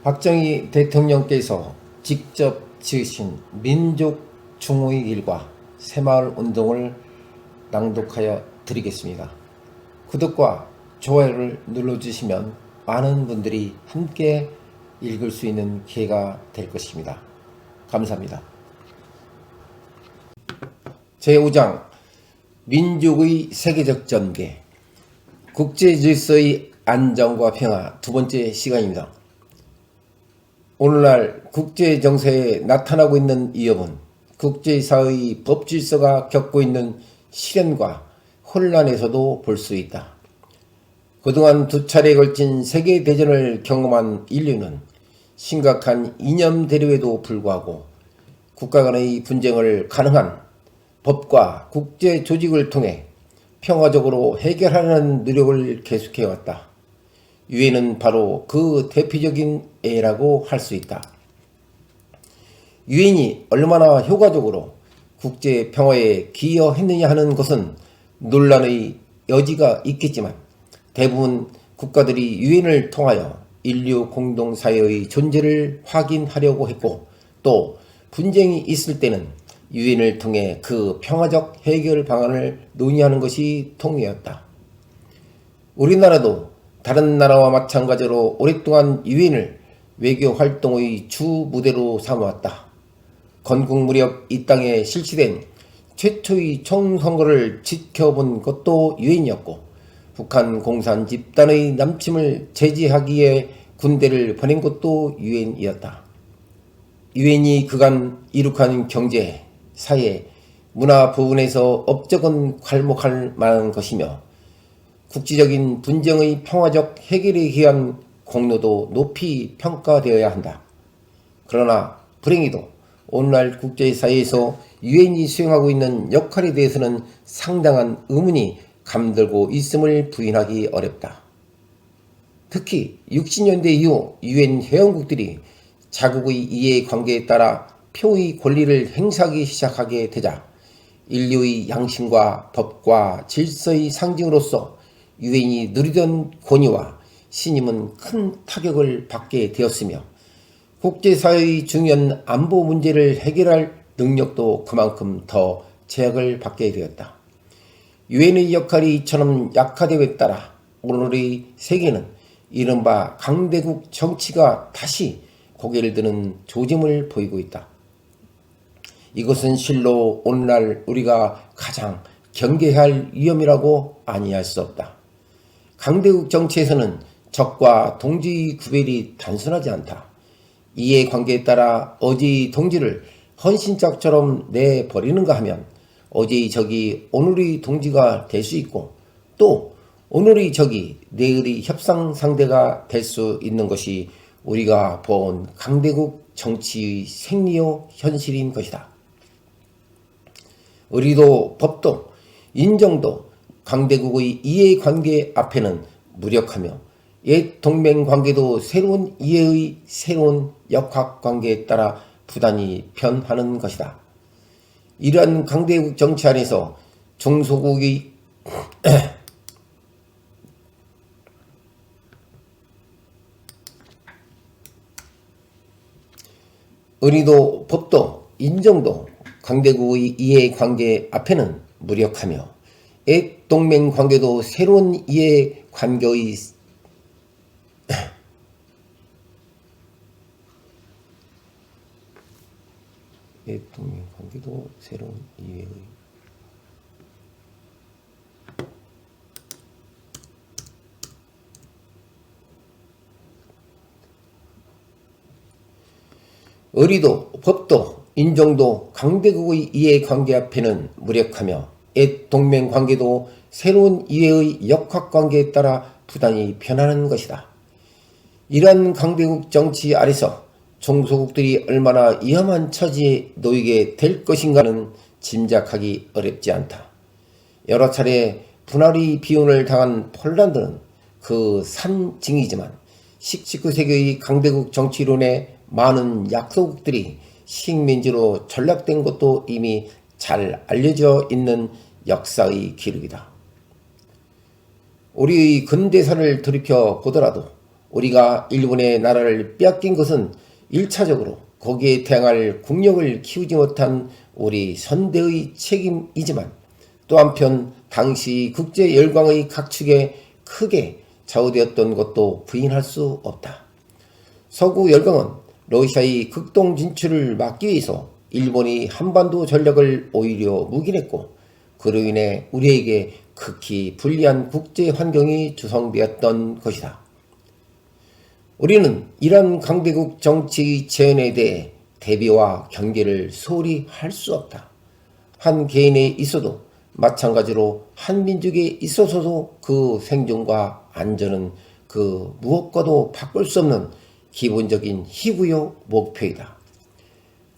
박정희 대통령께서 직접 지으신 민족 중흥의 일과 새마을 운동을 낭독하여 드리겠습니다. 구독과 좋아요를 눌러주시면 많은 분들이 함께 읽을 수 있는 기회가 될 것입니다. 감사합니다. 제5장 민족의 세계적 전개, 국제질서의 안정과 평화 두 번째 시간입니다. 오늘날 국제정세에 나타나고 있는 위협은 국제사회의 법질서가 겪고 있는 시련과 혼란에서도 볼 수 있다. 그동안 두 차례에 걸친 세계대전을 경험한 인류는 심각한 이념 대립에도 불구하고 국가 간의 분쟁을 가능한 법과 국제 조직을 통해 평화적으로 해결하려는 노력을 계속해왔다. 유엔은 바로 그 대표적인 예라고 할 수 있다. 유엔이 얼마나 효과적으로 국제 평화에 기여했느냐 하는 것은 논란의 여지가 있겠지만 대부분 국가들이 유엔을 통하여 인류 공동사회의 존재를 확인하려고 했고, 또 분쟁이 있을 때는 유엔을 통해 그 평화적 해결 방안을 논의하는 것이 통이었다. 우리나라도 다른 나라와 마찬가지로 오랫동안 유엔을 외교 활동의 주 무대로 삼아왔다. 건국 무렵 이 땅에 실시된 최초의 총선거를 지켜본 것도 유엔이었고, 북한 공산 집단의 남침을 제지하기에 군대를 보낸 것도 유엔이었다. 유엔이 그간 이룩한 경제, 사회, 문화 부분에서 업적은 괄목할 만한 것이며 국제적인 분쟁의 평화적 해결에 기한 공로도 높이 평가되어야 한다. 그러나 불행히도 오늘날 국제사회에서 유엔이 수행하고 있는 역할에 대해서는 상당한 의문이 감돌고 있음을 부인하기 어렵다. 특히 60년대 이후 유엔 회원국들이 자국의 이해관계에 따라 표의 권리를 행사하기 시작하게 되자 인류의 양심과 법과 질서의 상징으로서 유엔이 누리던 권위와 신임은 큰 타격을 받게 되었으며 국제사회의 중요한 안보 문제를 해결할 능력도 그만큼 더 제약을 받게 되었다. 유엔의 역할이 이처럼 약화됨에 따라 오늘의 세계는 이른바 강대국 정치가 다시 고개를 드는 조짐을 보이고 있다. 이것은 실로 오늘날 우리가 가장 경계해야 할 위험이라고 아니할 수 없다. 강대국 정치에서는 적과 동지의 구별이 단순하지 않다. 이해관계에 따라 어제의 동지를 헌신짝처럼 내버리는가 하면 어제의 적이 오늘의 동지가 될 수 있고, 또 오늘의 적이 내일의 협상 상대가 될 수 있는 것이 우리가 본 강대국 정치의 생리요 현실인 것이다. 의리도 법도 인정도 강대국의 이해관계 앞에는 무력하며 옛 동맹관계도 새로운 이해의 새로운 역학관계에 따라 부단히 변하는 것이다. 이러한 강대국 정치 안에서 중소국의 의리도 법도 인정도 강대국의 이해관계 앞에는 무력하며 옛 동맹관계도 새로운 이해관계의 옛 동맹관계도 새로운 이해의 의리도 법도 인정도 강대국의 이해관계 앞에는 무력하며 옛 동맹관계도 새로운 이해의 역학관계에 따라 부단히 변하는 것이다. 이러한 강대국 정치 아래서 종소국들이 얼마나 위험한 처지에 놓이게 될 것인가는 짐작하기 어렵지 않다. 여러 차례 분할의 비운을 당한 폴란드는 그 산증이지만 19세기의 강대국 정치론에 많은 약소국들이 식민지로 전락된 것도 이미 잘 알려져 있는 역사의 기록이다. 우리의 근대사를 돌이켜 보더라도 우리가 일본의 나라를 빼앗긴 것은 1차적으로 거기에 대항할 국력을 키우지 못한 우리 선대의 책임이지만 또 한편 당시 국제 열강의 각축에 크게 좌우되었던 것도 부인할 수 없다. 서구 열강은 러시아의 극동 진출을 막기 위해서 일본이 한반도 전략을 오히려 묵인했고 그로 인해 우리에게 극히 불리한 국제 환경이 조성되었던 것이다. 우리는 이런 강대국 정치의 재현에 대해 대비와 경계를 소홀히 할 수 없다. 한 개인에 있어도 마찬가지로 한 민족에 있어서도 그 생존과 안전은 그 무엇과도 바꿀 수 없는 기본적인 희구요 목표이다.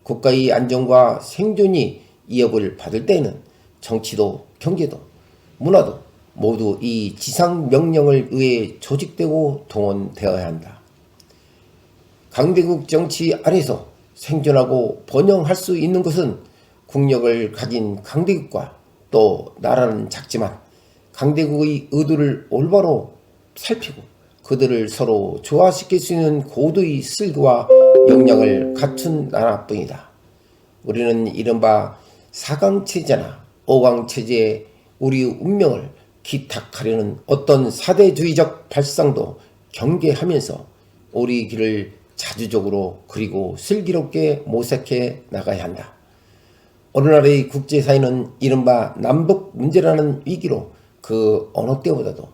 국가의 안전과 생존이 위협을 받을 때에는 정치도 경제도 문화도 모두 이 지상 명령을 의해 조직되고 동원되어야 한다. 강대국 정치 아래서 생존하고 번영할 수 있는 것은 국력을 가진 강대국과 또 나라는 작지만 강대국의 의도를 올바로 살피고 그들을 서로 조화시킬 수 있는 고도의 슬기와 역량을 갖춘 나라뿐이다. 우리는 이른바 4강체제나 5강체제에 우리 운명을 기탁하려는 어떤 사대주의적 발상도 경계하면서 우리 길을 자주적으로 그리고 슬기롭게 모색해 나가야 한다. 오늘날의 국제사회는 이른바 남북 문제라는 위기로 그 어느 때보다도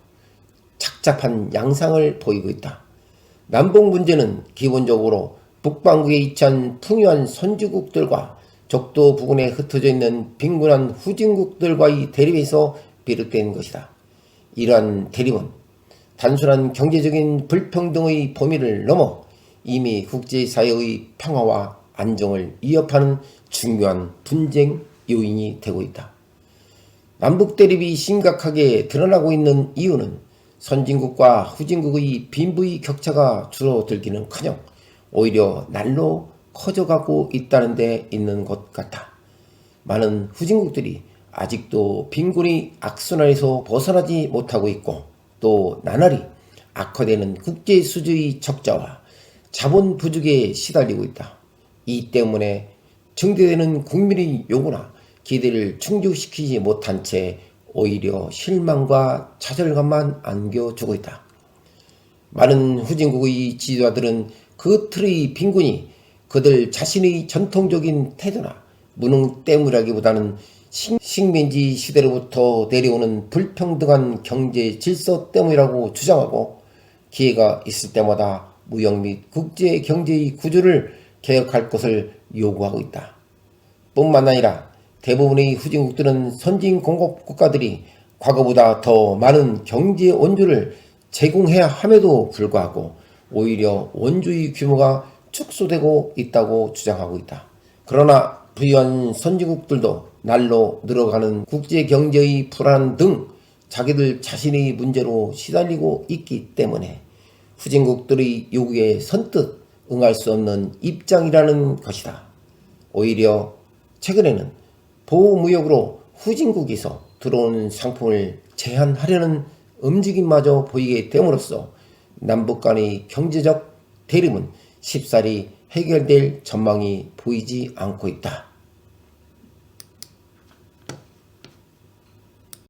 착잡한 양상을 보이고 있다. 남북 문제는 기본적으로 북반구에 위치한 풍요한 선주국들과 적도 부근에 흩어져 있는 빈곤한 후진국들과의 대립에서 비롯된 것이다. 이러한 대립은 단순한 경제적인 불평등의 범위를 넘어 이미 국제사회의 평화와 안정을 위협하는 중요한 분쟁 요인이 되고 있다. 남북 대립이 심각하게 드러나고 있는 이유는 선진국과 후진국의 빈부의 격차가 줄어들기는커녕 오히려 날로 커져가고 있다는 데 있는 것 같다. 많은 후진국들이 아직도 빈곤의 악순환에서 벗어나지 못하고 있고 또 나날이 악화되는 국제 수주의 적자와 자본 부족에 시달리고 있다. 이 때문에 증대되는 국민의 요구나 기대를 충족시키지 못한 채 오히려 실망과 좌절감만 안겨주고 있다. 많은 후진국의 지도자들은 그 틀의 빈곤이 그들 자신의 전통적인 태도나 무능 때문이라기보다는 식민지 시대로부터 내려오는 불평등한 경제 질서 때문이라고 주장하고 기회가 있을 때마다 무역 및 국제 경제의 구조를 개혁할 것을 요구하고 있다. 뿐만 아니라 대부분의 후진국들은 선진 공급 국가들이 과거보다 더 많은 경제 원조를 제공해야 함에도 불구하고 오히려 원조의 규모가 축소되고 있다고 주장하고 있다. 그러나 부유한 선진국들도 날로 늘어가는 국제 경제의 불안 등 자기들 자신의 문제로 시달리고 있기 때문에 후진국들의 요구에 선뜻 응할 수 없는 입장이라는 것이다. 오히려 최근에는 보호무역으로 후진국에서 들어오는 상품을 제한하려는 움직임마저 보이게 됨으로써 남북 간의 경제적 대립은 쉽사리 해결될 전망이 보이지 않고 있다.